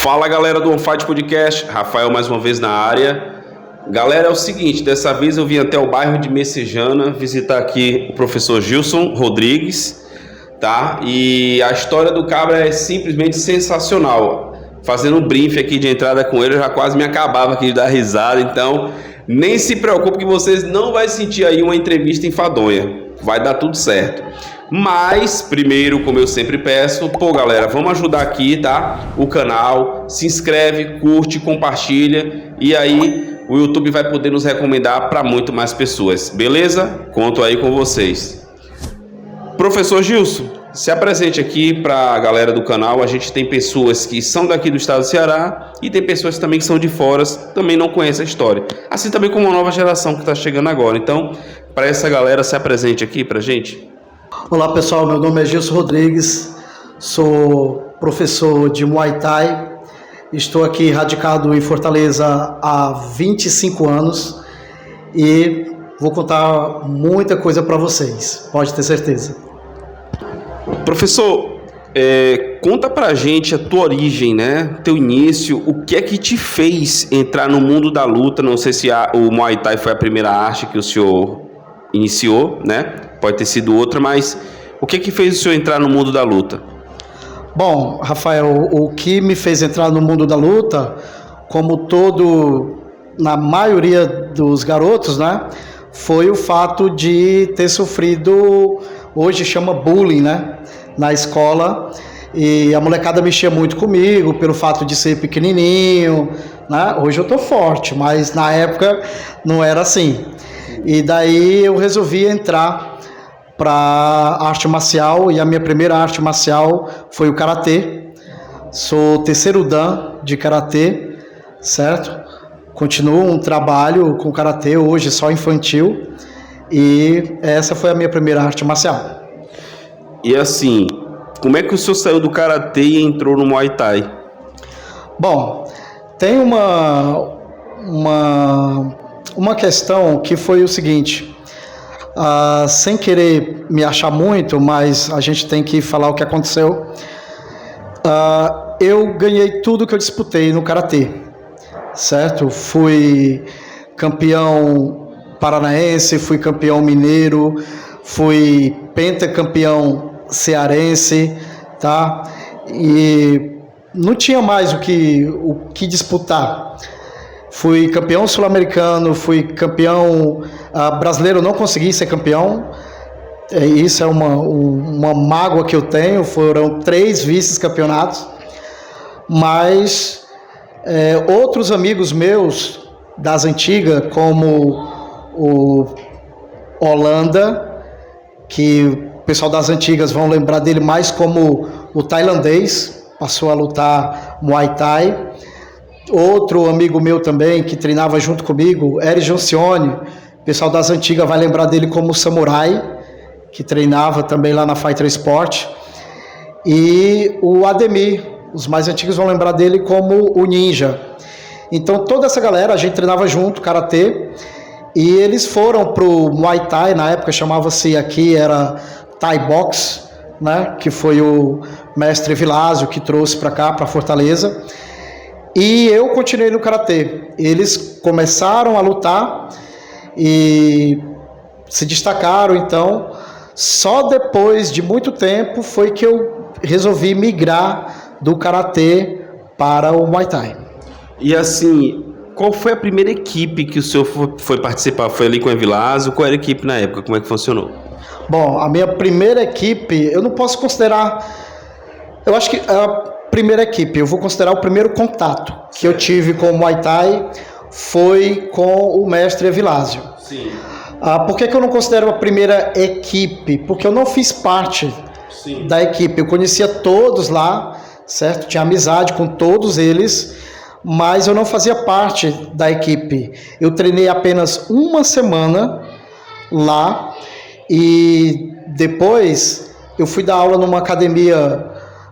Fala galera do On Fight Podcast, Rafael mais uma vez na área. Galera, é o seguinte, dessa vez eu vim até o bairro de Messejana visitar aqui o professor Gilson Rodrigues, tá? E a história do cabra é simplesmente sensacional. Fazendo um briefing aqui de entrada com ele, eu já quase me acabava aqui de dar risada, então nem se preocupe que vocês não vão sentir aí uma entrevista enfadonha, vai dar tudo certo. Mas, primeiro, como eu sempre peço, galera, vamos ajudar aqui, tá? O canal, se inscreve, curte, compartilha e aí o YouTube vai poder nos recomendar para muito mais pessoas, beleza? Conto aí com vocês. Professor Gilson, se apresente aqui para a galera do canal. A gente tem pessoas que são daqui do estado do Ceará e tem pessoas também que são de fora, também não conhecem a história. Assim também como a nova geração que está chegando agora. Então, para essa galera, se apresente aqui para a gente. Olá pessoal, meu nome é Gilson Rodrigues, sou professor de Muay Thai, estou aqui radicado em Fortaleza há 25 anos e vou contar muita coisa para vocês, pode ter certeza. Professor, conta pra gente a tua origem, né? Teu início, o que é que te fez entrar no mundo da luta? Não sei se o Muay Thai foi a primeira arte que o senhor iniciou, né? Pode ter sido outra, mas o que é que fez o senhor entrar no mundo da luta? Bom, Rafael, o que me fez entrar no mundo da luta, como na maioria dos garotos, né? Foi o fato de ter sofrido, hoje chama bullying, né? Na escola, e a molecada mexia muito comigo pelo fato de ser pequenininho, né? Hoje eu tô forte, mas na época não era assim. E daí eu resolvi entrar para arte marcial e a minha primeira arte marcial foi o karatê. Sou terceiro dan de karatê, certo? Continuo um trabalho com karatê hoje só infantil e essa foi a minha primeira arte marcial. E assim, como é que o senhor saiu do karatê e entrou no Muay Thai? Bom, tem uma questão que foi o seguinte, sem querer me achar muito, mas a gente tem que falar o que aconteceu. Eu ganhei tudo que eu disputei no karatê, certo? Fui campeão paranaense, fui campeão mineiro, fui pentacampeão cearense, tá? E não tinha mais o que disputar. Fui campeão sul-americano, fui campeão brasileiro, não consegui ser campeão. Isso é uma mágoa que eu tenho, foram 3 vice-campeonatos. Mas outros amigos meus das antigas, como o Holanda, que o pessoal das antigas vão lembrar dele mais como o tailandês, passou a lutar Muay Thai. Outro amigo meu também, que treinava junto comigo, Eric Joncione, o pessoal das antigas vai lembrar dele como Samurai, que treinava também lá na Fighter Sport. E o Ademir, os mais antigos vão lembrar dele como o Ninja. Então toda essa galera, a gente treinava junto, karatê, e eles foram pro Muay Thai, na época chamava-se aqui, era Thai Box, né, que foi o mestre Vilásio que trouxe para cá, para Fortaleza. E eu continuei no karatê. Eles começaram a lutar e se destacaram, então só depois de muito tempo foi que eu resolvi migrar do karatê para o Muay Thai. E assim, qual foi a primeira equipe que o senhor foi participar? Foi ali com o Vilásio? Qual era a equipe na época? Como é que funcionou? Bom, a minha primeira equipe, eu não posso considerar... Eu acho que a primeira equipe, eu vou considerar o primeiro contato que eu tive com o Muay Thai foi com o mestre Vilásio. Sim. Por que eu não considero a primeira equipe? Porque eu não fiz parte da equipe. Eu conhecia todos lá, certo? Tinha amizade com todos eles, mas eu não fazia parte da equipe. Eu treinei apenas uma semana lá e depois eu fui dar aula numa academia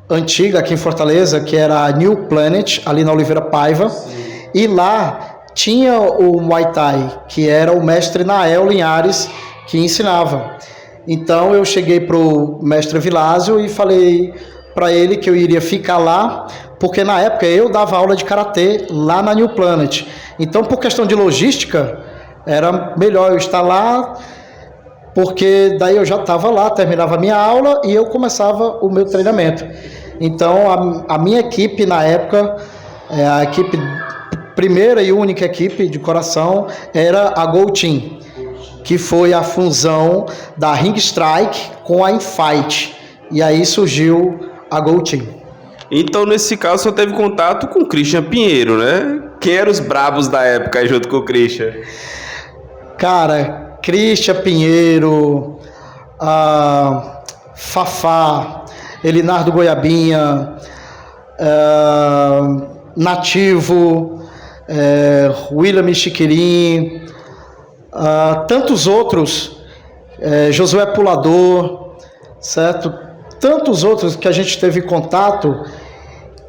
antiga aqui em Fortaleza, que era a New Planet, ali na Oliveira Paiva. Sim. E lá tinha o Muay Thai, que era o mestre Nael Linhares que ensinava. Então eu cheguei pro mestre Vilásio e falei para ele que eu iria ficar lá porque na época eu dava aula de karatê lá na New Planet. Então, por questão de logística, era melhor eu estar lá, porque daí eu já estava lá, terminava a minha aula e eu começava o meu treinamento. Então, a minha equipe na época, a equipe, primeira e única equipe de coração, era a Go Team, que foi a fusão da Ring Strike com a Infight. E aí surgiu a Go Team. Então, nesse caso, você teve contato com o Christian Pinheiro, né? Quem eram os brabos da época aí junto com o Christian? Cara, Christian Pinheiro, Fafá, Elinardo Goiabinha, Nativo, William Chiquirim, tantos outros, Josué Pulador, certo? Tantos outros que a gente teve contato,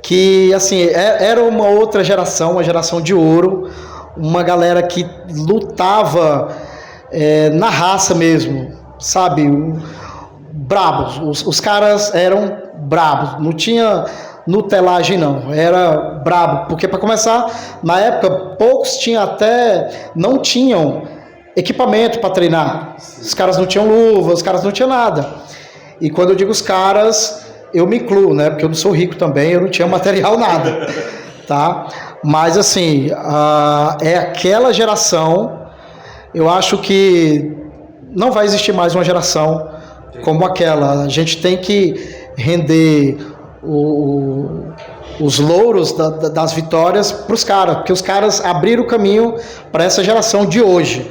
que assim, era uma outra geração, uma geração de ouro, uma galera que lutava na raça mesmo, sabe? Brabos, os caras eram brabos, não tinha nutelagem não, era brabo, porque para começar, na época, poucos não tinham equipamento para treinar, os caras não tinham luva, os caras não tinham nada, e quando eu digo os caras, eu me incluo, né, porque eu não sou rico também, eu não tinha material nada, tá? Mas assim, é aquela geração, eu acho que não vai existir mais uma geração como aquela. A gente tem que render os louros das vitórias para os caras, porque os caras abriram o caminho para essa geração de hoje.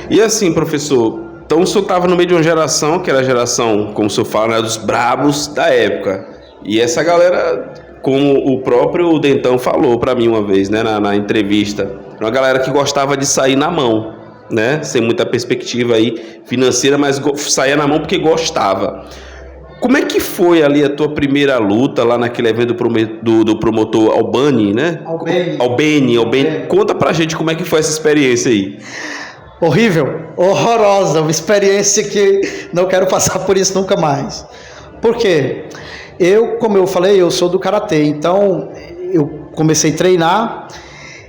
E assim, professor, então o senhor estava no meio de uma geração, que era a geração, como o senhor fala, né, dos brabos da época. E essa galera, como o próprio Dentão falou para mim uma vez, né, na entrevista, uma galera que gostava de sair na mão, né, sem muita perspectiva aí financeira, mas saía na mão porque gostava. Como é que foi ali a tua primeira luta lá naquele evento do promotor Albani, né? Albani. Conta pra gente como é que foi essa experiência aí. Horrível, horrorosa, uma experiência que não quero passar por isso nunca mais. Por quê? Como eu falei, eu sou do karatê, então eu comecei a treinar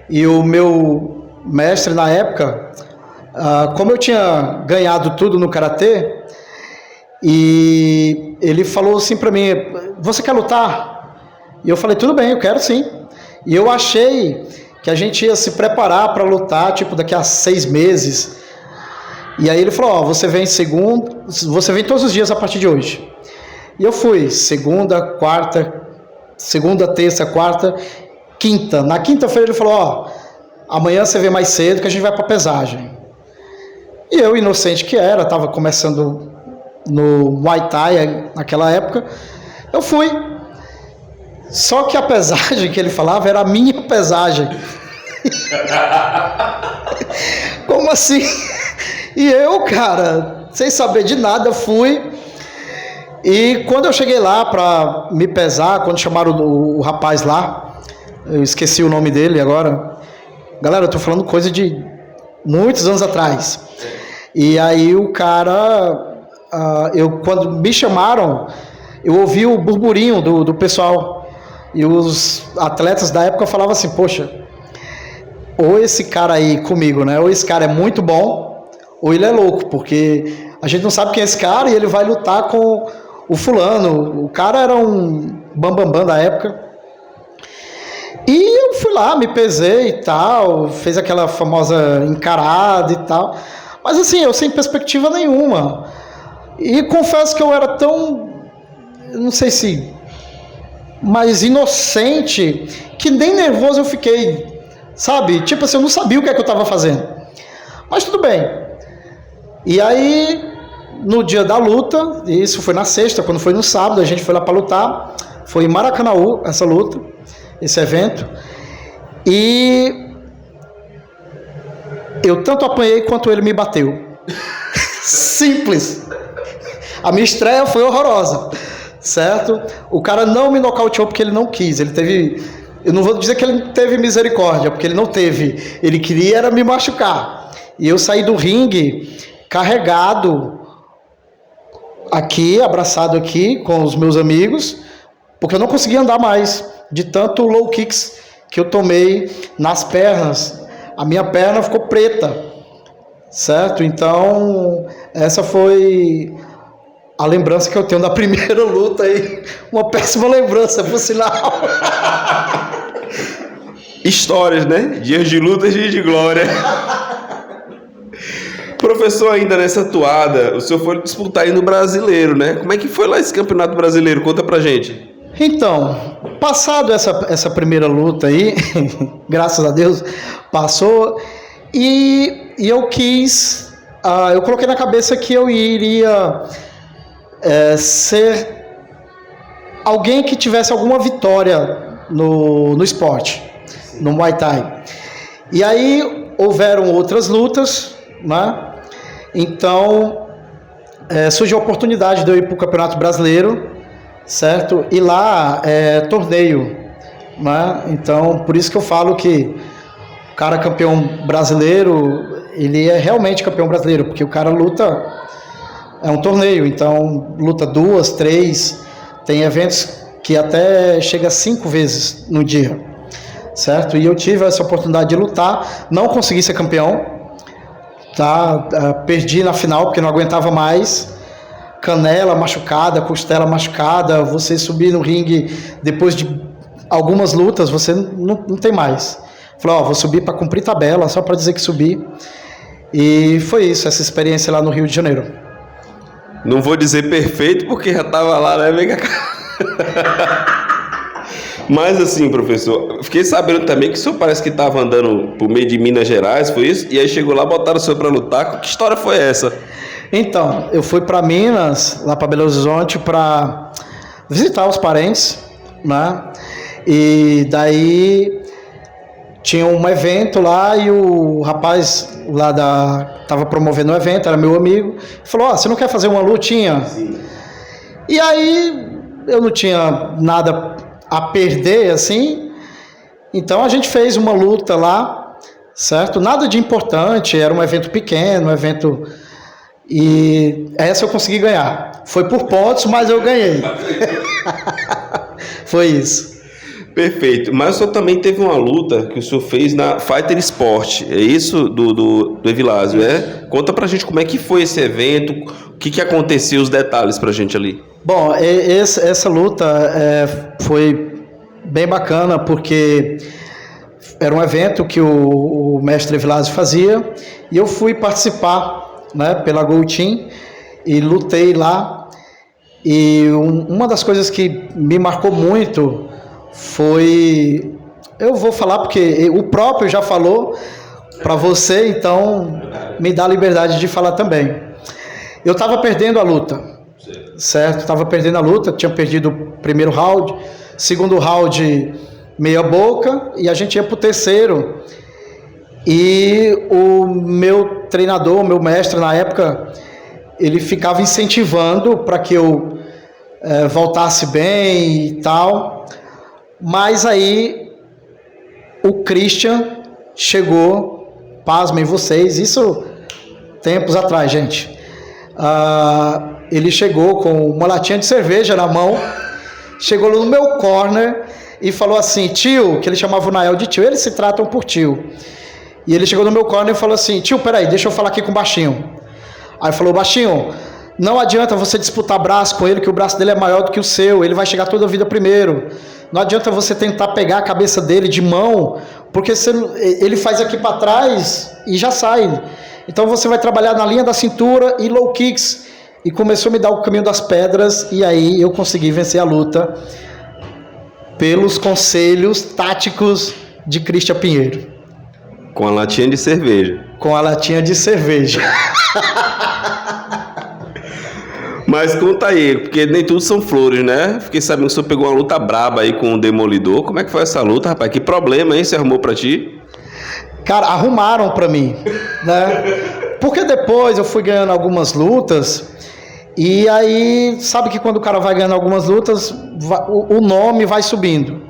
e o meu mestre na época, como eu tinha ganhado tudo no karatê, e ele falou assim pra mim, você quer lutar? E eu falei, tudo bem, eu quero sim. E eu achei que a gente ia se preparar para lutar, tipo, daqui a 6 meses. E aí ele falou, você vem todos os dias a partir de hoje. E eu fui, segunda, terça, quarta, quinta. Na quinta-feira ele falou, amanhã você vem mais cedo que a gente vai pra pesagem. E eu, inocente que era, tava começando no Muay Thai naquela época, eu fui. Só que a pesagem que ele falava era a minha pesagem. Como assim? E eu, cara, sem saber de nada, fui. E quando eu cheguei lá para me pesar, quando chamaram o rapaz lá, eu esqueci o nome dele agora. Galera, eu tô falando coisa de muitos anos atrás. E aí o cara, quando me chamaram, eu ouvi o burburinho do pessoal. E os atletas da época falavam assim, poxa, ou esse cara aí comigo, né? Ou esse cara é muito bom, ou ele é louco, porque a gente não sabe quem é esse cara e ele vai lutar com o fulano. O cara era um bambambam da época. E eu fui lá, me pesei e tal, fez aquela famosa encarada e tal. Mas assim, eu sem perspectiva nenhuma. E confesso que eu era tão, não sei se, mais inocente, que nem nervoso eu fiquei, sabe? Tipo assim, eu não sabia o que é que eu estava fazendo. Mas tudo bem. E aí, no dia da luta, isso foi na sexta, quando foi no sábado, a gente foi lá para lutar. Foi em Maracanaú, essa luta, esse evento. E eu tanto apanhei quanto ele me bateu. Simples. A minha estreia foi horrorosa, certo? O cara não me nocauteou porque ele não quis. Ele teve... Eu não vou dizer que ele teve misericórdia, porque ele não teve. Ele queria era me machucar. E eu saí do ringue carregado aqui, abraçado aqui com os meus amigos, porque eu não conseguia andar mais, de tanto low kicks que eu tomei nas pernas. A minha perna ficou preta, certo? Então, essa foi a lembrança que eu tenho da primeira luta aí. Uma péssima lembrança, por sinal. Histórias, né? Dias de luta, dias de glória. Professor, ainda nessa toada, o senhor foi disputar aí no Brasileiro, né? Como é que foi lá esse Campeonato Brasileiro? Conta pra gente. Então, passado essa primeira luta aí, graças a Deus, passou, e eu quis, eu coloquei na cabeça que eu iria ser alguém que tivesse alguma vitória no esporte, no Muay Thai. E aí houveram outras lutas, né? Então surgiu a oportunidade de eu ir para o Campeonato Brasileiro, certo? E lá é torneio, né? Então por isso que eu falo que o cara campeão brasileiro, ele é realmente campeão brasileiro, porque o cara luta, é um torneio, então luta 2, 3, tem eventos que até chega 5 vezes no dia, certo? E eu tive essa oportunidade de lutar, não consegui ser campeão, tá? Perdi na final porque não aguentava mais, canela machucada, costela machucada, você subir no ringue depois de algumas lutas, você não tem mais. Falei, vou subir para cumprir tabela, só para dizer que subi. E foi isso, essa experiência lá no Rio de Janeiro. Não vou dizer perfeito, porque já tava lá, né? Vem cá. Mas assim, professor, fiquei sabendo também que o senhor parece que estava andando por meio de Minas Gerais, foi isso? E aí chegou lá, botaram o senhor para lutar. Que história foi essa? Então, eu fui para Minas, lá para Belo Horizonte, para visitar os parentes, né? E daí tinha um evento lá e o rapaz lá tava promovendo o evento, era meu amigo, falou, você não quer fazer uma lutinha? Sim. E aí eu não tinha nada a perder, assim, então a gente fez uma luta lá, certo? Nada de importante, era um evento pequeno, um evento... E essa eu consegui ganhar. Foi por pontos, mas eu ganhei. Foi isso. Perfeito. Mas o senhor também teve uma luta que o senhor fez na Fighter Sport. É isso? Do Evilásio, é? Conta pra gente como é que foi esse evento, o que aconteceu, os detalhes pra gente ali. Bom, essa luta foi bem bacana, porque era um evento que o mestre Evilásio fazia, e eu fui participar, né, pela Gold Team, e lutei lá. E uma das coisas que me marcou muito foi, eu vou falar porque o próprio já falou para você, então me dá a liberdade de falar também. Eu estava perdendo a luta, certo? Estava perdendo a luta, tinha perdido o primeiro round, segundo round meia boca, e a gente ia para o terceiro. E o meu treinador, meu mestre na época, ele ficava incentivando para que eu voltasse bem e tal. Mas aí o Christian chegou, pasmem vocês, isso tempos atrás, gente. Ele chegou com uma latinha de cerveja na mão, chegou no meu corner e falou assim, tio, que ele chamava o Nael de tio, eles se tratam por tio. E ele chegou no meu corner e falou assim, tio, peraí, deixa eu falar aqui com o baixinho. Aí falou, baixinho, não adianta você disputar braço com ele, que o braço dele é maior do que o seu, ele vai chegar toda a vida primeiro. Não adianta você tentar pegar a cabeça dele de mão, porque ele faz aqui para trás e já sai. Então você vai trabalhar na linha da cintura e low kicks. E começou a me dar o caminho das pedras, e aí eu consegui vencer a luta pelos conselhos táticos de Christian Pinheiro. Com a latinha de cerveja. Com a latinha de cerveja. Mas conta aí, porque nem tudo são flores, né? Fiquei sabendo que o senhor pegou uma luta braba aí com o Demolidor. Como é que foi essa luta, rapaz? Que problema, hein? Você arrumou pra ti? Cara, arrumaram pra mim, né? Porque depois eu fui ganhando algumas lutas, e aí, sabe que quando o cara vai ganhando algumas lutas, o nome vai subindo.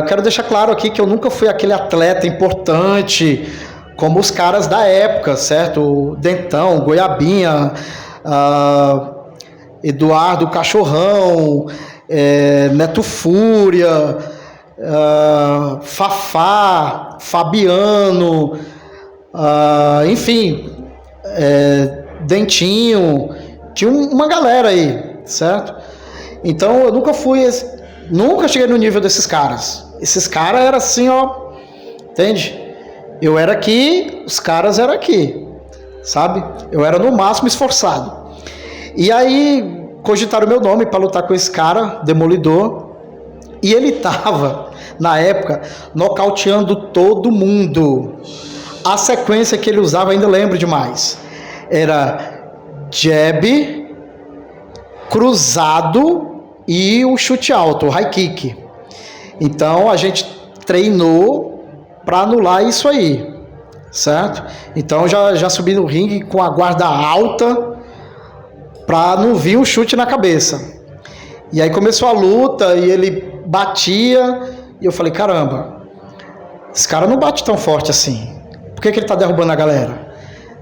Quero deixar claro aqui que eu nunca fui aquele atleta importante como os caras da época, certo? O Dentão, Goiabinha, Eduardo Cachorrão, Neto Fúria, Fafá, Fabiano, enfim, Dentinho, tinha uma galera aí, certo? Então eu nunca cheguei no nível desses caras. Esses caras eram assim, ó, entende? Eu era aqui, os caras eram aqui, sabe? Eu era no máximo esforçado. E aí cogitaram meu nome para lutar com esse cara, Demolidor, e ele tava, na época, nocauteando todo mundo. A sequência que ele usava, ainda lembro demais, era jab, cruzado e o chute alto, o high kick. Então a gente treinou para anular isso aí, certo? Então já subi no ringue com a guarda alta para não vir um chute na cabeça. E aí começou a luta e ele batia e eu falei, caramba, esse cara não bate tão forte assim. Por que ele tá derrubando a galera?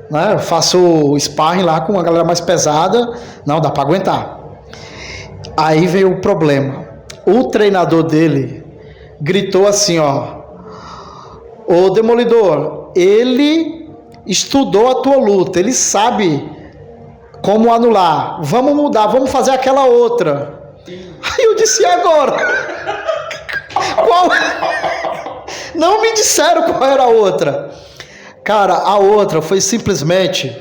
Né? Eu faço sparring lá com uma galera mais pesada, não dá para aguentar. Aí veio o problema. O treinador dele gritou assim, ó: ô Demolidor, ele estudou a tua luta, ele sabe como anular, vamos mudar, vamos fazer aquela outra. Aí eu disse, e agora? Qual? Não me disseram qual era a outra. Cara, a outra foi simplesmente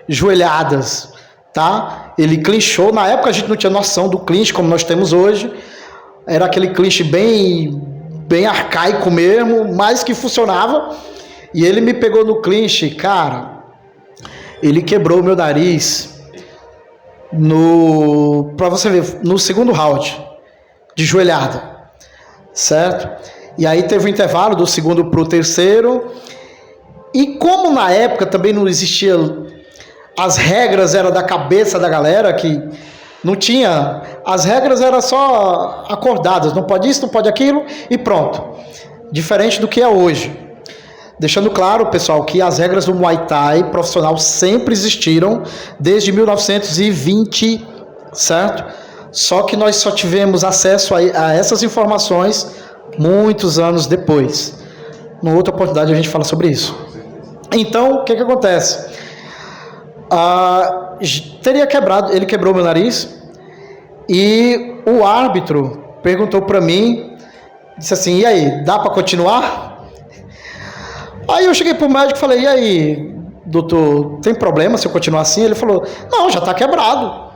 joelhadas, tá? Ele clinchou, na época a gente não tinha noção do clinch como nós temos hoje, era aquele clinch bem arcaico mesmo, mas que funcionava, e ele me pegou no clinch, cara, ele quebrou o meu nariz pra você ver, no segundo round, de joelhada, certo? E aí teve um intervalo do segundo pro terceiro, e como na época também não existia, as regras eram da cabeça da galera, que não tinha, as regras eram só acordadas, não pode isso, não pode aquilo, e pronto. Diferente do que é hoje. Deixando claro, pessoal, que as regras do Muay Thai profissional sempre existiram desde 1920, certo? Só que nós só tivemos acesso a essas informações muitos anos depois. Numa outra oportunidade a gente fala sobre isso. Então, o que acontece? Ele quebrou meu nariz e o árbitro perguntou para mim, disse assim, e aí, dá para continuar? Aí eu cheguei pro médico e falei, e aí, doutor, tem problema se eu continuar assim? Ele falou, não, já tá quebrado.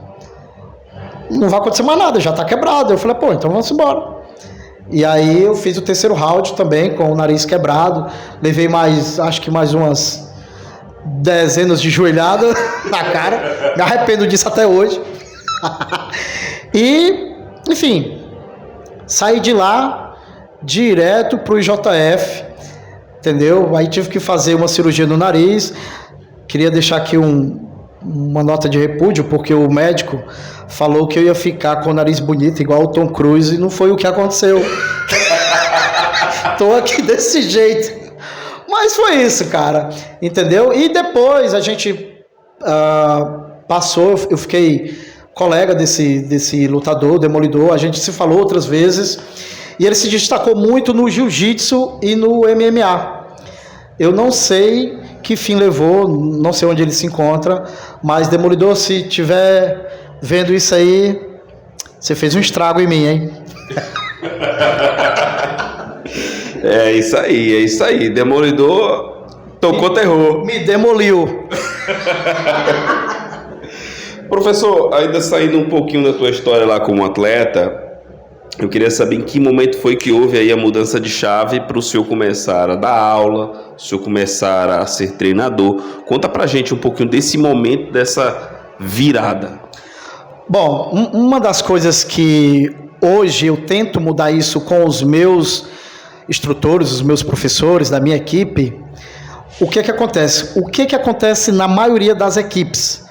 Não vai acontecer mais nada, já tá quebrado. Eu falei, pô, então vamos embora. E aí eu fiz o terceiro round também, com o nariz quebrado. Levei acho que mais umas dezenas de joelhadas na cara. Me arrependo disso até hoje. E, enfim, saí de lá direto pro IJF. Entendeu? Aí tive que fazer uma cirurgia no nariz. Queria deixar aqui uma nota de repúdio, porque o médico falou que eu ia ficar com o nariz bonito, igual o Tom Cruise, e não foi o que aconteceu. Tô aqui desse jeito. Mas foi isso, cara. Entendeu? E depois a gente passou, eu fiquei colega desse lutador, Demolidor, a gente se falou outras vezes. E ele se destacou muito no jiu-jitsu e no MMA. Eu não sei que fim levou, não sei onde ele se encontra, mas Demolidor, se tiver vendo isso aí, você fez um estrago em mim, hein? É isso aí. Demolidor tocou terror. Me demoliu. Professor, ainda saindo um pouquinho da tua história lá como atleta, eu queria saber em que momento foi que houve aí a mudança de chave para o senhor começar a dar aula, o senhor começar a ser treinador. Conta pra gente um pouquinho desse momento, dessa virada. Bom, uma das coisas que hoje eu tento mudar isso com os meus instrutores, os meus professores da minha equipe, o que acontece? O que acontece na maioria das equipes?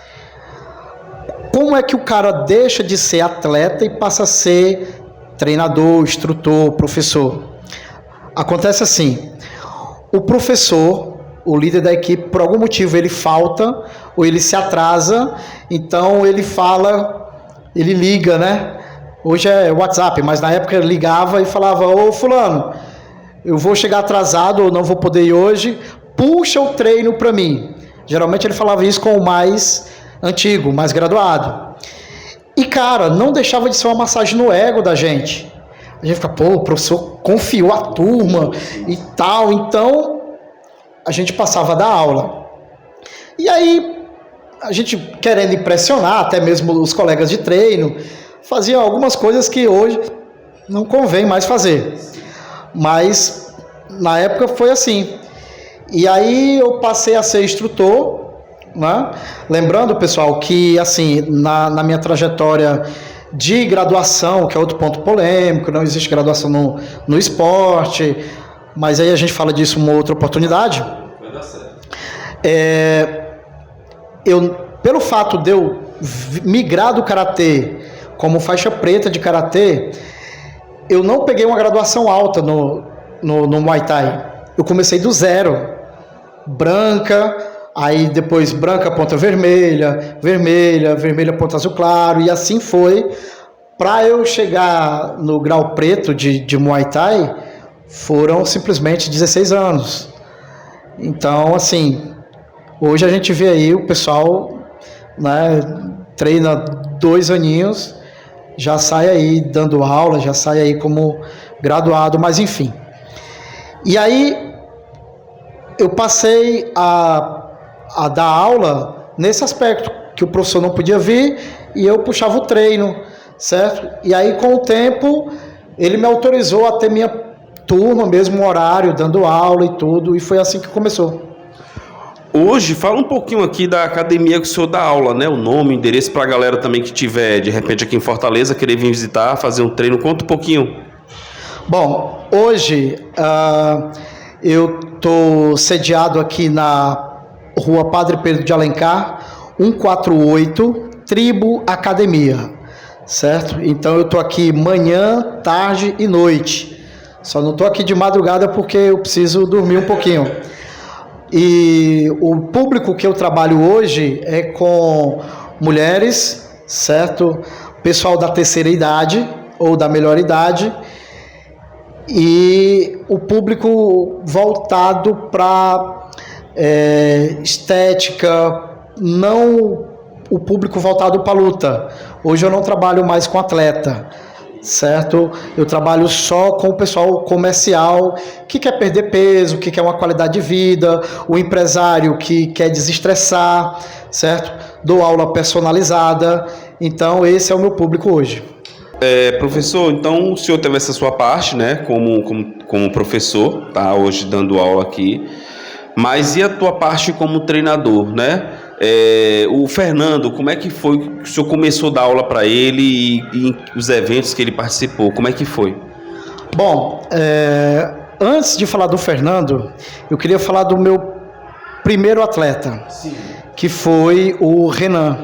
Como é que o cara deixa de ser atleta e passa a ser treinador, instrutor, professor? Acontece assim, o professor, o líder da equipe, por algum motivo ele falta ou ele se atrasa, então ele fala, ele liga, né? Hoje é WhatsApp, mas na época ele ligava e falava: ô fulano, eu vou chegar atrasado ou não vou poder ir hoje, puxa o treino para mim. Geralmente ele falava isso com o mais antigo, mais graduado. E cara, não deixava de ser uma massagem no ego da gente. A gente fica, pô, o professor confiou a turma e tal, então a gente passava da aula. E aí, a gente querendo impressionar, até mesmo os colegas de treino, fazia algumas coisas que hoje não convém mais fazer. Mas na época foi assim. E aí eu passei a ser instrutor, né? Lembrando, pessoal, que assim, na minha trajetória de graduação, que é outro ponto polêmico, não existe graduação no esporte, mas aí a gente fala disso uma outra oportunidade. Vai dar certo. Pelo fato de eu migrar do karatê como faixa preta de karatê, eu não peguei uma graduação alta no Muay Thai. Eu comecei do zero, branca, aí depois branca, ponta vermelha, vermelha, ponta azul claro, e assim foi. Para eu chegar no grau preto de Muay Thai, foram simplesmente 16 anos. Então, assim, hoje a gente vê aí o pessoal, né, treina 2 aninhos, já sai aí dando aula, já sai aí como graduado, mas enfim. E aí eu passei a dar aula nesse aspecto, que o professor não podia vir e eu puxava o treino, certo? E aí com o tempo ele me autorizou a ter minha turma, mesmo horário, dando aula e tudo, e foi assim que começou. Hoje, fala um pouquinho aqui da academia que o senhor dá aula, né? O nome, o endereço para a galera também que tiver, de repente, aqui em Fortaleza, querer vir visitar, fazer um treino. Conta um pouquinho. Bom, hoje eu estou sediado aqui na Rua Padre Pedro de Alencar, 148, Tribo Academia, certo? Então eu estou aqui manhã, tarde e noite. Só não estou aqui de madrugada porque eu preciso dormir um pouquinho. E o público que eu trabalho hoje é com mulheres, certo? Pessoal da terceira idade ou da melhor idade, e o público voltado para estética, não o público voltado para luta. Hoje eu não trabalho mais com atleta, certo? Eu trabalho só com o pessoal comercial que quer perder peso, que quer uma qualidade de vida, o empresário que quer desestressar, certo? Dou aula personalizada, então esse é o meu público hoje. Professor, então o senhor teve essa sua parte, né, como professor, tá hoje dando aula aqui, mas e a tua parte como treinador, né? O Fernando, como é que foi que o senhor começou a dar aula para ele e os eventos que ele participou, como é que foi? Bom, antes de falar do Fernando, eu queria falar do meu primeiro atleta. Sim. Que foi o Renan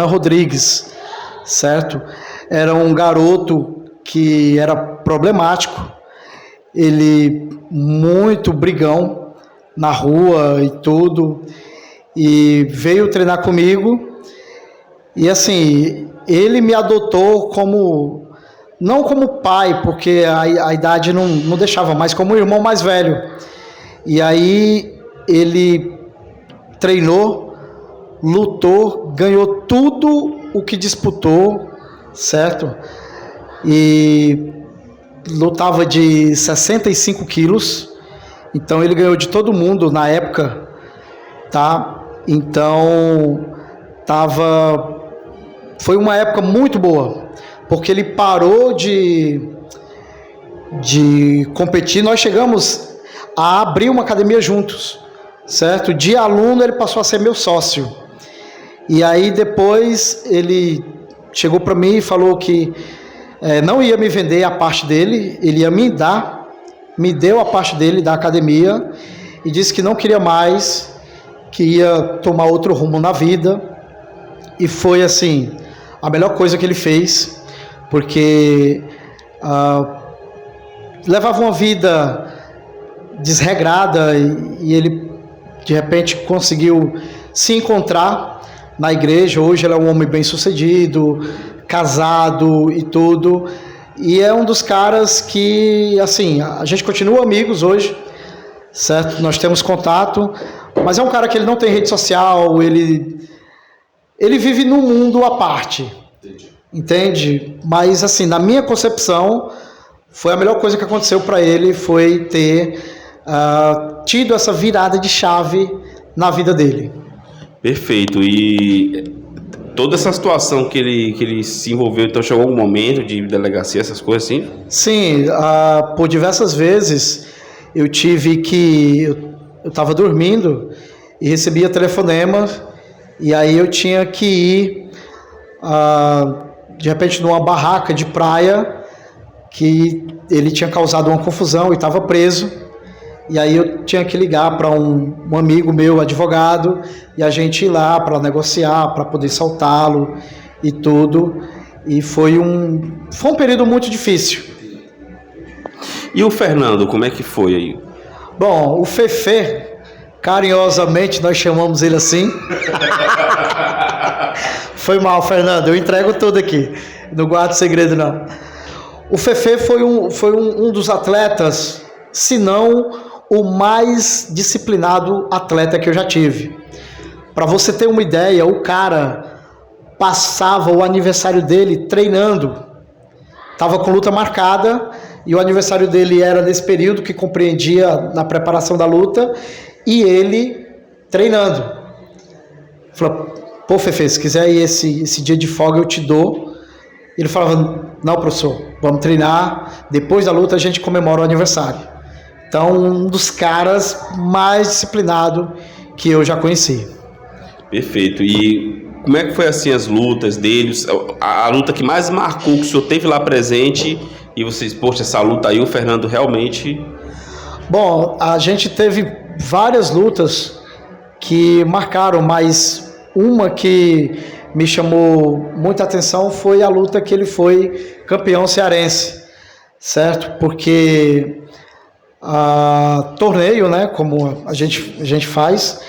Rodrigues, certo? Era um garoto que era problemático, ele muito brigão na rua e tudo, e veio treinar comigo, e assim, ele me adotou como, não como pai, porque a idade não deixava, mas como irmão mais velho. E aí ele treinou, lutou, ganhou tudo o que disputou, certo? E lutava de 65 quilos, então ele ganhou de todo mundo na época, tá? Então foi uma época muito boa, porque ele parou de competir. Nós chegamos a abrir uma academia juntos, certo? De aluno ele passou a ser meu sócio, e aí depois ele chegou para mim e falou que não ia me vender a parte dele, ele ia me deu a parte dele da academia e disse que não queria mais, que ia tomar outro rumo na vida. E foi assim, a melhor coisa que ele fez, porque levava uma vida desregrada e ele de repente conseguiu se encontrar na igreja. Hoje ele é um homem bem sucedido, casado e tudo. E é um dos caras que, assim, a gente continua amigos hoje, certo? Nós temos contato, mas é um cara que ele não tem rede social, ele vive num mundo à parte, entende? Mas, assim, na minha concepção, foi a melhor coisa que aconteceu para ele, foi ter tido essa virada de chave na vida dele. Perfeito. E toda essa situação que ele se envolveu, então chegou algum momento de delegacia, essas coisas assim? Sim, por diversas vezes eu tive que... Eu estava dormindo e recebia telefonema, e aí eu tinha que ir, de repente, numa barraca de praia, que ele tinha causado uma confusão e estava preso. E aí eu tinha que ligar para um amigo meu, advogado, e a gente ir lá para negociar, para poder soltá-lo e tudo. E foi um período muito difícil. E o Fernando, como é que foi aí? Bom, o Fefe, carinhosamente nós chamamos ele assim. Foi mal, Fernando, eu entrego tudo aqui, não guardo segredo não. O Fefe foi um dos atletas, se não o mais disciplinado atleta que eu já tive. Para você ter uma ideia, o cara passava o aniversário dele treinando. Estava com luta marcada e o aniversário dele era nesse período que compreendia na preparação da luta e ele treinando. Falou, pô, Fefe, se quiser ir esse dia de folga eu te dou. Ele falava, não, professor, vamos treinar, depois da luta a gente comemora o aniversário. Então, um dos caras mais disciplinados que eu já conheci. Perfeito. E como é que foi assim as lutas deles? A luta que mais marcou, que o senhor teve lá presente e vocês, poxa, essa luta aí, o Fernando realmente... Bom, a gente teve várias lutas que marcaram, mas uma que me chamou muita atenção foi a luta que ele foi campeão cearense, certo? Porque... torneio, né, como a gente faz,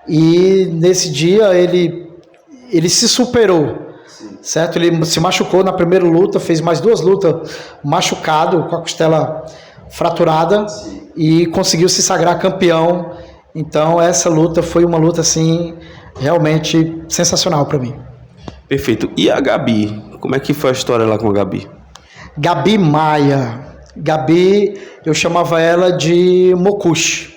e nesse dia ele se superou, certo? Ele se machucou na primeira luta, fez mais 2 lutas machucado, com a costela fraturada, e conseguiu se sagrar campeão. Então essa luta foi uma luta assim realmente sensacional para mim. Perfeito. E a Gabi? Como é que foi a história lá com a Gabi? Gabi Maia. Gabi, eu chamava ela de Mokush.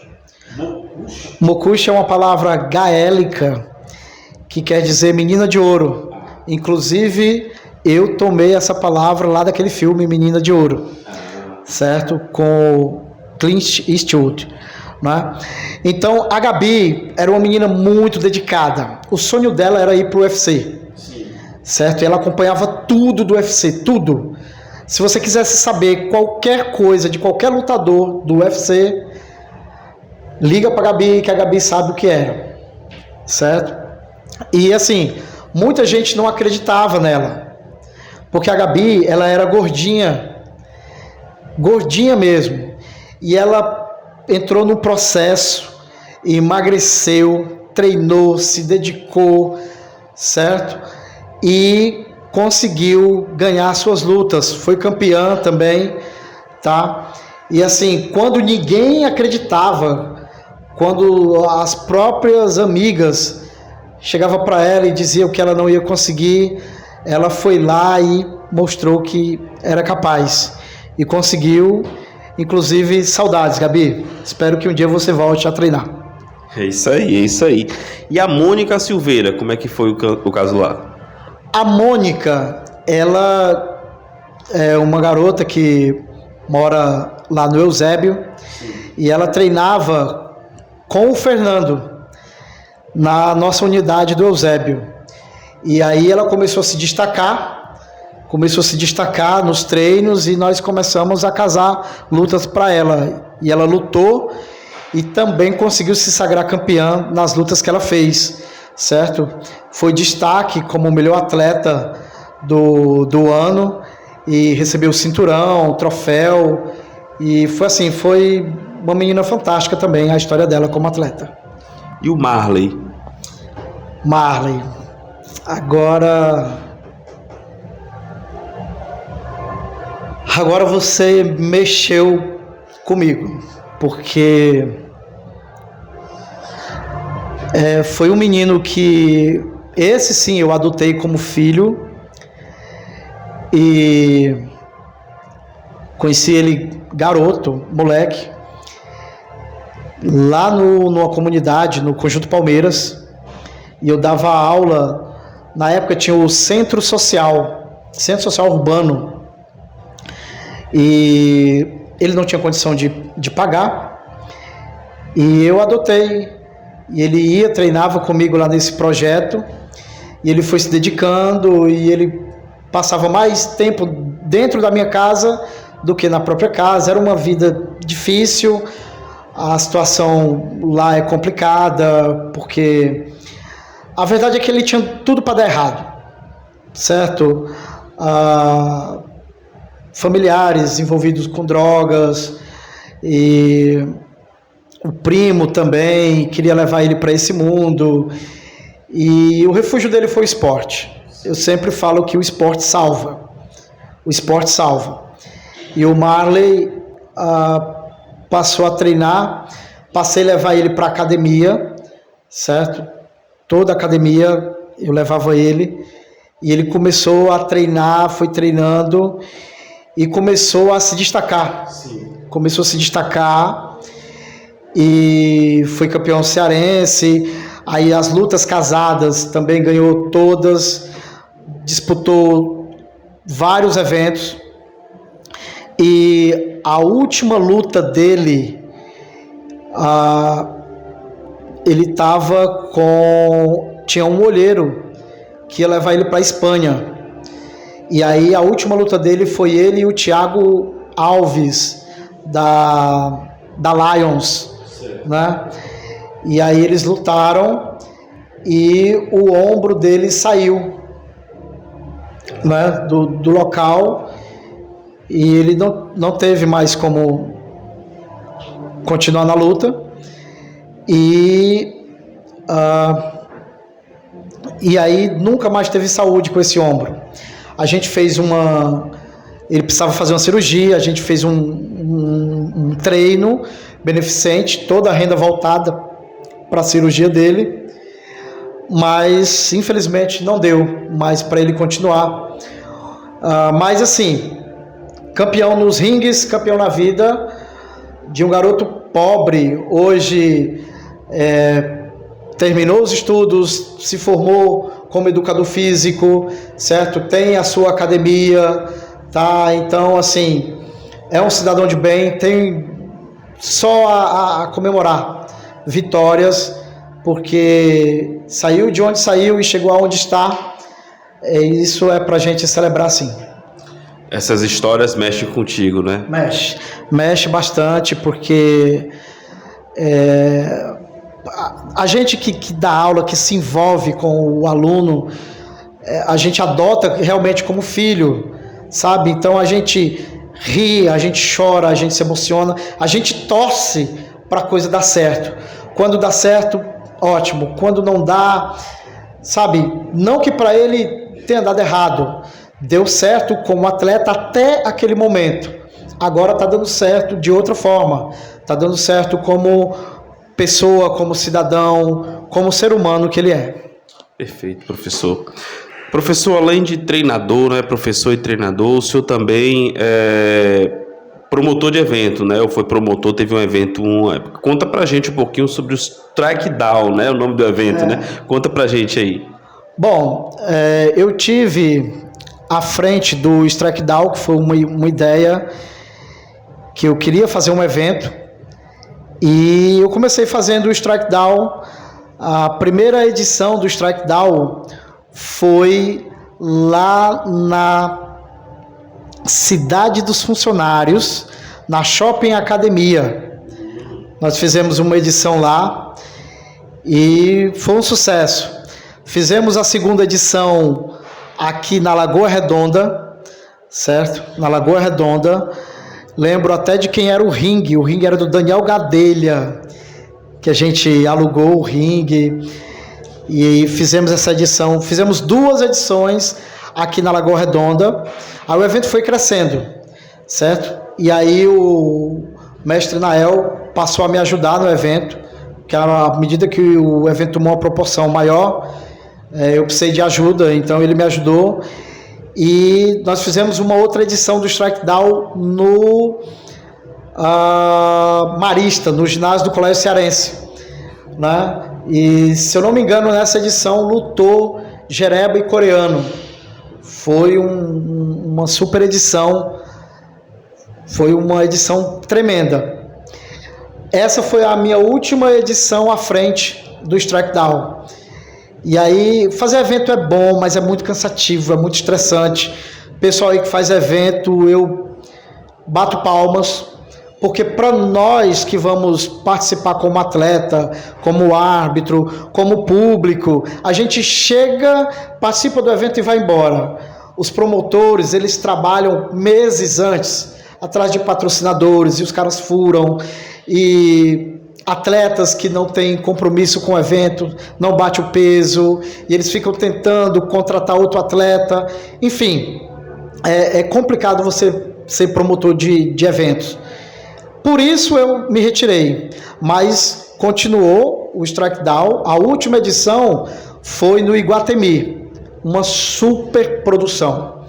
Mokush é uma palavra gaélica que quer dizer menina de ouro. Inclusive, eu tomei essa palavra lá daquele filme Menina de Ouro, certo? Com Clint Eastwood, né? Então, a Gabi era uma menina muito dedicada. O sonho dela era ir para o UFC, certo? E ela acompanhava tudo do UFC, tudo. Se você quisesse saber qualquer coisa de qualquer lutador do UFC, liga para a Gabi, que a Gabi sabe o que era, certo? E assim, muita gente não acreditava nela, porque a Gabi, ela era gordinha mesmo, e ela entrou no processo, emagreceu, treinou, se dedicou, certo? E conseguiu ganhar suas lutas, foi campeã também, tá? E assim, quando ninguém acreditava, quando as próprias amigas chegavam para ela e diziam que ela não ia conseguir, ela foi lá e mostrou que era capaz e conseguiu. Inclusive, saudades, Gabi, espero que um dia você volte a treinar. É isso aí, é isso aí. E a Mônica Silveira, como é que foi o caso lá? A Mônica, ela é uma garota que mora lá no Eusébio. E ela treinava com o Fernando na nossa unidade do Eusébio. E aí ela começou a se destacar nos treinos e nós começamos a casar lutas para ela. E ela lutou e também conseguiu se sagrar campeã nas lutas que ela fez, certo? Foi destaque como melhor atleta do ano e recebeu o cinturão, o troféu, e foi assim, foi uma menina fantástica também a história dela como atleta. E o Marley? Marley, agora Agora você mexeu comigo, porque foi um menino que, esse sim, eu adotei como filho, e conheci ele garoto, moleque, lá numa comunidade, no Conjunto Palmeiras, e eu dava aula, na época tinha o Centro Social Urbano, e ele não tinha condição de pagar, e eu adotei, e ele treinava comigo lá nesse projeto, e ele foi se dedicando, e ele passava mais tempo dentro da minha casa do que na própria casa. Era uma vida difícil, a situação lá é complicada, porque a verdade é que ele tinha tudo para dar errado, certo? Familiares envolvidos com drogas, e o primo também queria levar ele para esse mundo, e o refúgio dele foi o esporte. Eu sempre falo que o esporte salva. O esporte salva. E o Marley passou a treinar, passei a levar ele para a academia, certo? Toda a academia eu levava ele, e ele começou a treinar, foi treinando, e começou a se destacar. Sim. Começou a se destacar, e foi campeão cearense. Aí as lutas casadas também ganhou todas, disputou vários eventos, e a última luta dele, ele tinha um olheiro que ia levar ele para a Espanha, e aí a última luta dele foi ele e o Thiago Alves da Lions, né? E aí eles lutaram, e o ombro dele saiu, né, do local, e ele não teve mais como continuar na luta, e aí nunca mais teve saúde com esse ombro. A gente fez ele precisava fazer uma cirurgia, a gente fez um treino beneficente, toda a renda voltada para a cirurgia dele, mas infelizmente não deu mais para ele continuar. Mas assim, campeão nos ringues, campeão na vida, de um garoto pobre, hoje terminou os estudos, se formou como educador físico, certo? Tem a sua academia, tá? Então assim, é um cidadão de bem, tem só a comemorar vitórias, porque saiu de onde saiu e chegou aonde está. Isso é pra gente celebrar, sim. Essas histórias mexem contigo, né? Mexe bastante, porque a gente que dá aula, que se envolve com o aluno, a gente adota realmente como filho, sabe? Então a gente ri, a gente chora, a gente se emociona, a gente torce para a coisa dar certo. Quando dá certo, ótimo. Quando não dá, sabe? Não que para ele tenha dado errado. Deu certo como atleta até aquele momento. Agora está dando certo de outra forma. Está dando certo como pessoa, como cidadão, como ser humano que ele é. Perfeito, professor. Professor, além de treinador, né, professor e treinador, o senhor também promotor de evento, né? Ou foi promotor, teve um evento uma época. Conta pra gente um pouquinho sobre o Strike Down, né? O nome do evento, né? Conta pra gente aí. Bom, eu tive à frente do Strike Down, que foi uma ideia que eu queria fazer um evento, e eu comecei fazendo o Strike Down. A primeira edição do Strike Down foi lá na Cidade dos Funcionários, na Shopping Academia. Nós fizemos uma edição lá e foi um sucesso. Fizemos a segunda edição aqui na Lagoa Redonda, certo? Na Lagoa Redonda. Lembro até de quem era o ringue. O ringue era do Daniel Gadelha, que a gente alugou o ringue e fizemos essa edição. Fizemos 2 edições aqui na Lagoa Redonda. Aí o evento foi crescendo. certo? E aí o mestre Nael passou a me ajudar no evento, que à medida que o evento tomou uma proporção maior, eu precisei de ajuda, então ele me ajudou. E nós fizemos uma outra edição do Strike Down no Marista, no ginásio do Colégio Cearense, né? E se eu não me engano, nessa edição lutou Jereba e Coreano. Foi uma super edição, foi uma edição tremenda. Essa foi a minha última edição à frente do Strike Down. E aí, fazer evento é bom, mas é muito cansativo, é muito estressante. Pessoal aí que faz evento, eu bato palmas, porque para nós que vamos participar como atleta, como árbitro, como público, a gente chega, participa do evento e vai embora. Os promotores, eles trabalham meses antes, atrás de patrocinadores, e os caras furam, e atletas que não têm compromisso com o evento, não bate o peso, e eles ficam tentando contratar outro atleta. Enfim, é complicado você ser promotor de eventos. Por isso eu me retirei, mas continuou o Strike Down. A última edição foi no Iguatemi, uma super produção,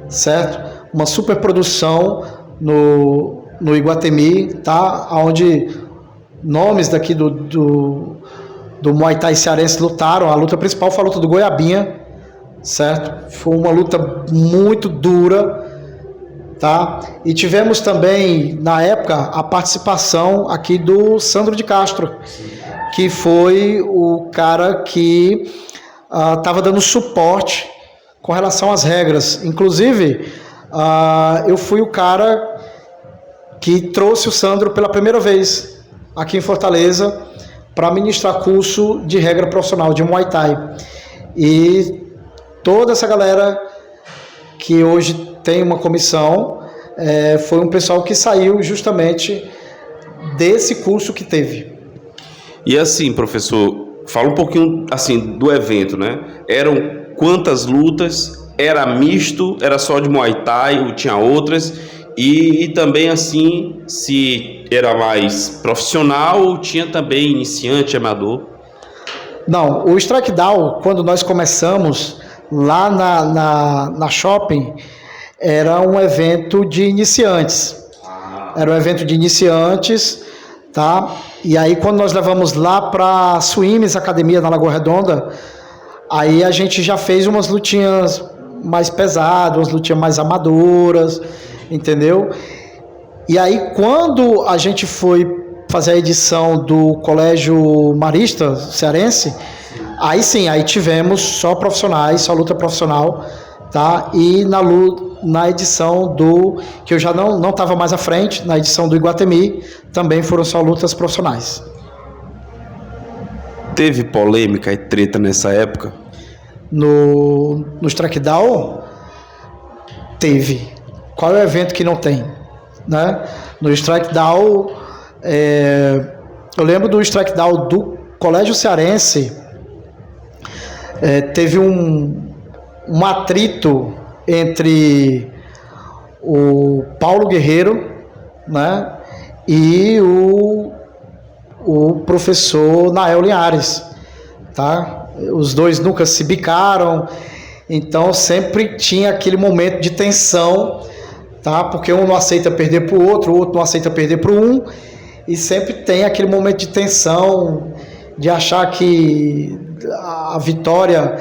certo? Uma super produção no Iguatemi, tá? Onde nomes daqui do Muay Thai cearense lutaram. A luta principal foi a luta do Goiabinha, certo? Foi uma luta muito dura, tá? E tivemos também, na época, a participação aqui do Sandro de Castro, que foi o cara que estava dando suporte com relação às regras. Inclusive, eu fui o cara que trouxe o Sandro pela primeira vez aqui em Fortaleza para ministrar curso de regra profissional de Muay Thai. E toda essa galera que hoje tem uma comissão foi um pessoal que saiu justamente desse curso que teve. E assim, professor, fala um pouquinho assim do evento, né? Eram quantas lutas? Era misto? Era só de Muay Thai ou tinha outras? E também assim, se era mais profissional ou tinha também iniciante, amador? Não, o Strike Down, quando nós começamos lá na Shopping, era um evento de iniciantes. Era um evento de iniciantes, tá? E aí quando nós levamos lá para a Swims Academia na Lagoa Redonda, aí a gente já fez umas lutinhas mais pesadas, umas lutinhas mais amadoras, entendeu? E aí quando a gente foi fazer a edição do Colégio Marista Cearense, aí sim, aí tivemos só profissionais, só luta profissional, tá? E na edição que eu já não estava mais à frente, na edição do Iguatemi, também foram só lutas profissionais. Teve polêmica e treta nessa época? No Strike Down, teve. Qual é o evento que não tem, né? No Strike Down, eu lembro do Strike Down do Colégio Cearense, teve um atrito entre o Paulo Guerreiro, né, e o professor Nael Linhares, tá? Os dois nunca se bicaram, então sempre tinha aquele momento de tensão, tá? Porque um não aceita perder para o outro não aceita perder para um, e sempre tem aquele momento de tensão, de achar que a vitória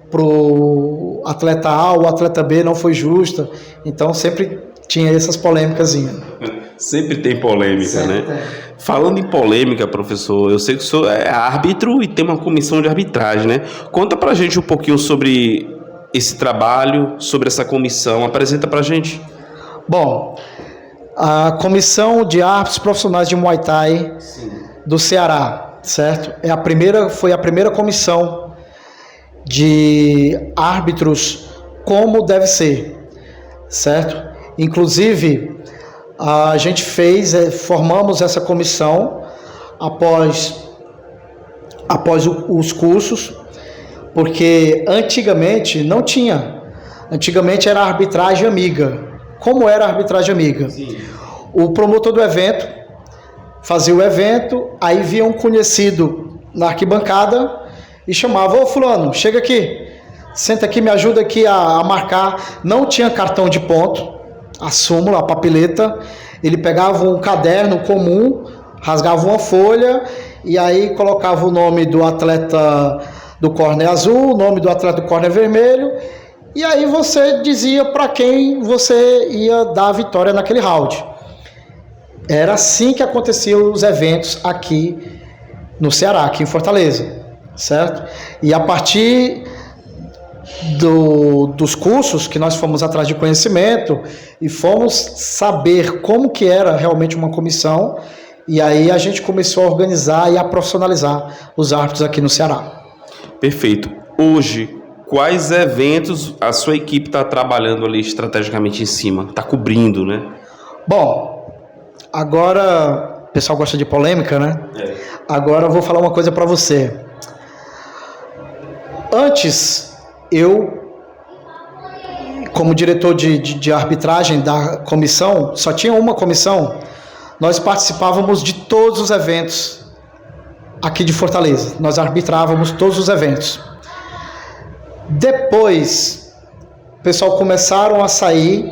pro atleta A ou atleta B não foi justa. Então sempre tinha essas polêmicas. Sempre tem polêmica, sempre, né? Falando em polêmica, professor, eu sei que o senhor é árbitro e tem uma comissão de arbitragem, né? Conta pra gente um pouquinho sobre esse trabalho, sobre essa comissão. Apresenta pra gente. Bom, a comissão de árbitros profissionais de Muay Thai do Ceará, certo? Foi a primeira comissão de árbitros como deve ser, certo? Inclusive, a gente formamos essa comissão após os cursos, porque antigamente não tinha. Antigamente era arbitragem amiga, como era a arbitragem amiga. Sim. O promotor do evento fazia o evento, aí via um conhecido na arquibancada e chamava: ô fulano, chega aqui, senta aqui, me ajuda aqui a marcar. Não tinha cartão de ponto, a súmula, a papeleta. Ele pegava um caderno comum, rasgava uma folha e aí colocava o nome do atleta do córner azul, o nome do atleta do córner vermelho, e aí você dizia para quem você ia dar a vitória naquele round. Era assim que aconteciam os eventos aqui no Ceará, aqui em Fortaleza, certo? E a partir dos cursos que nós fomos atrás de conhecimento e fomos saber como que era realmente uma comissão, e aí a gente começou a organizar e a profissionalizar os árbitros aqui no Ceará. Perfeito. Hoje, quais eventos a sua equipe está trabalhando ali estrategicamente em cima? Está cobrindo, né? Bom, agora, o pessoal gosta de polêmica, né? Agora eu vou falar uma coisa para você. Antes, eu, como diretor de arbitragem da comissão, só tinha uma comissão, nós participávamos de todos os eventos aqui de Fortaleza. Nós arbitrávamos todos os eventos. Depois, o pessoal começaram a sair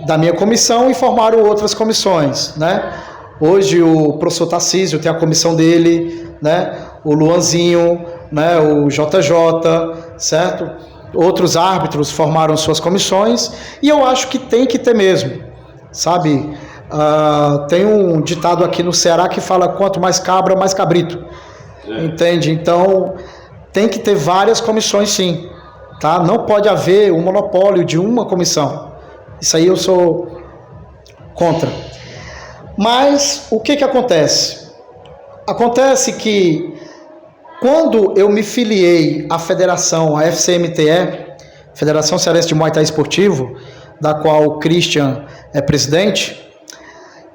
da minha comissão e formaram outras comissões, né? Hoje o professor Tarcísio tem a comissão dele, né? O Luanzinho, né? O JJ, certo? Outros árbitros formaram suas comissões e eu acho que tem que ter mesmo, sabe? Tem um ditado aqui no Ceará que fala: quanto mais cabra, mais cabrito. Entende? Então tem que ter várias comissões, sim, tá? Não pode haver um monopólio de uma comissão. Isso aí eu sou contra. Mas o que acontece? Acontece que quando eu me filiei à federação, a FCMTE, Federação Cearense de Muay Thai Esportivo, da qual o Christian é presidente,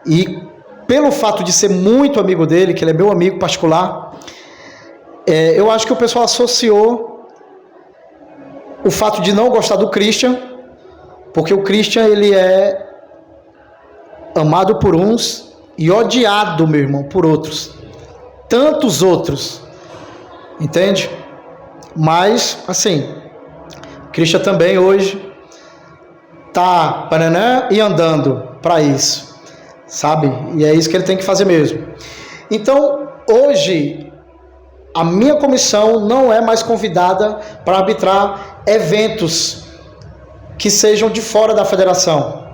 e pelo fato de ser muito amigo dele, que ele é meu amigo particular, eu acho que o pessoal associou o fato de não gostar do Christian, porque o Christian, ele é amado por uns e odiado, meu irmão, por outros. Tantos outros. Entende? Mas, assim, o Christian também hoje tá paranã e andando para isso, sabe? E é isso que ele tem que fazer mesmo. Então, hoje, a minha comissão não é mais convidada para arbitrar eventos que sejam de fora da federação.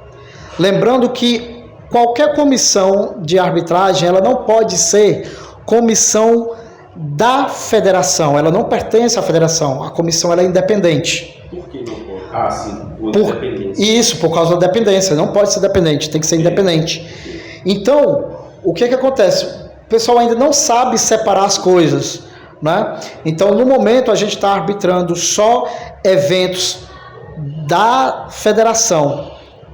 Lembrando que qualquer comissão de arbitragem, ela não pode ser comissão da federação, ela não pertence à federação, a comissão ela é independente. Por que não pode? Sim, Isso, por causa da dependência, não pode ser dependente, tem que ser independente. Então, o que acontece? O pessoal ainda não sabe separar as coisas, né? Então, no momento, a gente está arbitrando só eventos da federação,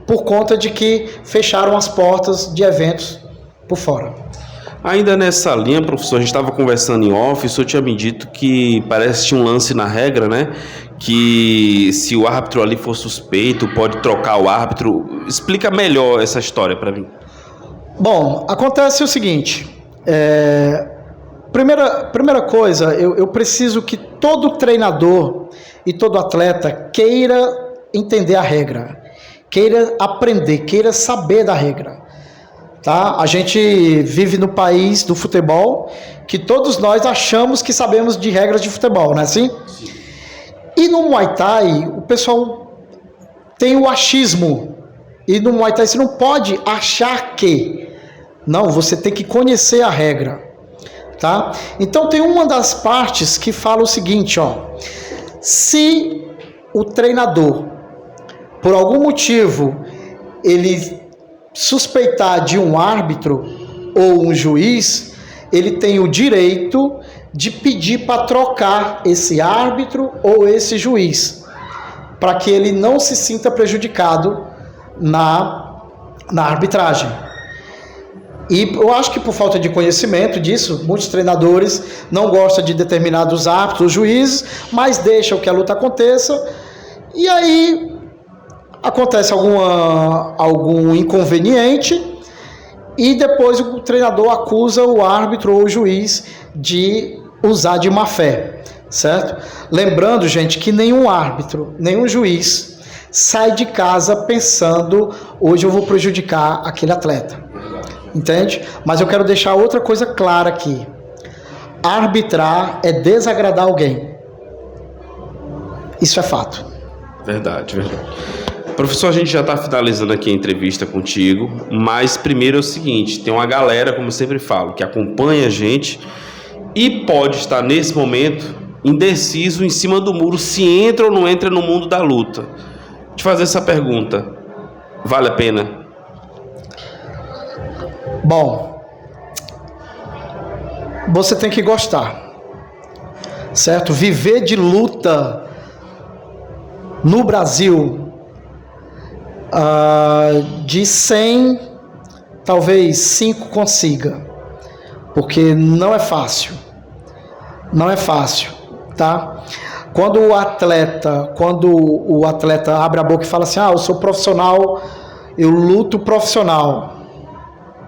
por conta de que fecharam as portas de eventos por fora. Ainda nessa linha, professor, a gente estava conversando em off, o senhor tinha me dito que parece que tinha um lance na regra, né? Que se o árbitro ali for suspeito, pode trocar o árbitro. Explica melhor essa história para mim. Bom, acontece o seguinte, primeira coisa, eu preciso que todo treinador e todo atleta queira entender a regra, queira aprender, queira saber da regra. Tá? A gente vive no país do futebol que todos nós achamos que sabemos de regras de futebol, não é assim? Sim. E no Muay Thai, o pessoal tem o achismo. E no Muay Thai você não pode achar que. Não, você tem que conhecer a regra. Tá? Então tem uma das partes que fala o seguinte, ó. Se o treinador, por algum motivo, ele suspeitar de um árbitro ou um juiz, ele tem o direito de pedir para trocar esse árbitro ou esse juiz, para que ele não se sinta prejudicado na arbitragem. E eu acho que por falta de conhecimento disso, muitos treinadores não gostam de determinados árbitros, juízes, mas deixam que a luta aconteça, e aí acontece algum inconveniente e depois o treinador acusa o árbitro ou o juiz de usar de má fé, certo? Lembrando, gente, que nenhum árbitro, nenhum juiz sai de casa pensando, hoje eu vou prejudicar aquele atleta, entende? Mas eu quero deixar outra coisa clara aqui. Arbitrar é desagradar alguém. Isso é fato. Verdade, verdade. Professor, a gente já está finalizando aqui a entrevista contigo, mas primeiro é o seguinte, tem uma galera, como eu sempre falo, que acompanha a gente e pode estar nesse momento indeciso em cima do muro se entra ou não entra no mundo da luta. Te fazer essa pergunta, vale a pena? Bom, você tem que gostar, certo? Viver de luta no Brasil, de 100, talvez 5 consiga, porque não é fácil, tá? Quando o atleta abre a boca e fala assim, eu sou profissional, eu luto profissional.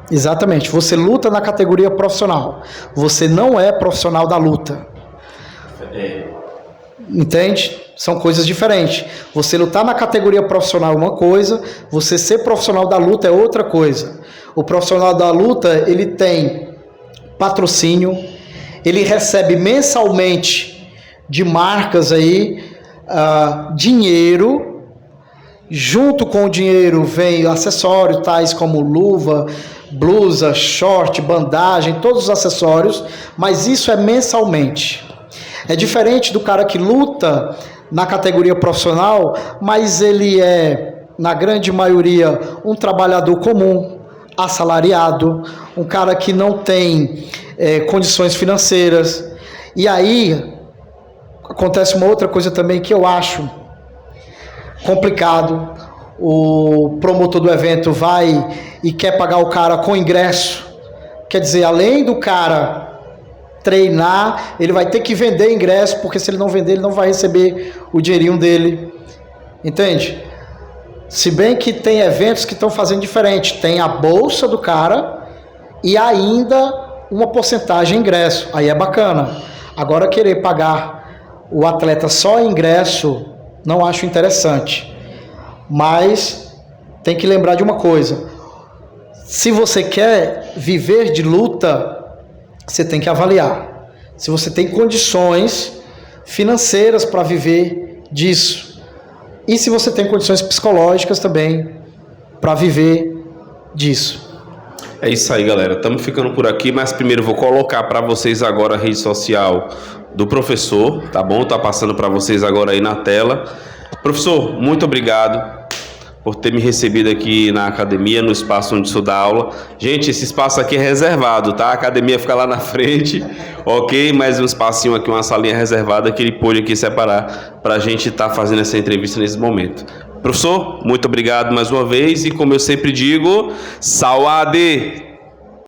Exatamente, você luta na categoria profissional, você não é profissional da luta. Entende? São coisas diferentes. Você lutar na categoria profissional é uma coisa, você ser profissional da luta é outra coisa. O profissional da luta, ele tem patrocínio, ele recebe mensalmente de marcas aí, dinheiro. Junto com o dinheiro vem acessórios tais como luva, blusa, short, bandagem, todos os acessórios, mas isso é mensalmente. É diferente do cara que luta na categoria profissional, mas ele é, na grande maioria, um trabalhador comum, assalariado, um cara que não tem condições financeiras. E aí acontece uma outra coisa também que eu acho complicado. O promotor do evento vai e quer pagar o cara com ingresso. Quer dizer, além do cara treinar, ele vai ter que vender ingresso, porque se ele não vender, ele não vai receber o dinheirinho dele. Entende? Se bem que tem eventos que estão fazendo diferente. Tem a bolsa do cara e ainda uma porcentagem em ingresso. Aí é bacana. Agora querer pagar o atleta só em ingresso, não acho interessante. Mas tem que lembrar de uma coisa. Se você quer viver de luta, você tem que avaliar se você tem condições financeiras para viver disso. E se você tem condições psicológicas também para viver disso. É isso aí, galera. Estamos ficando por aqui, mas primeiro vou colocar para vocês agora a rede social do professor, tá bom? Tá passando para vocês agora aí na tela. Professor, muito obrigado por ter me recebido aqui na academia, no espaço onde eu dou aula. Gente, esse espaço aqui é reservado, tá? A academia fica lá na frente, ok? Mas um espacinho aqui, uma salinha reservada que ele pôde aqui separar para a gente estar fazendo essa entrevista nesse momento. Professor, muito obrigado mais uma vez e como eu sempre digo, saúde!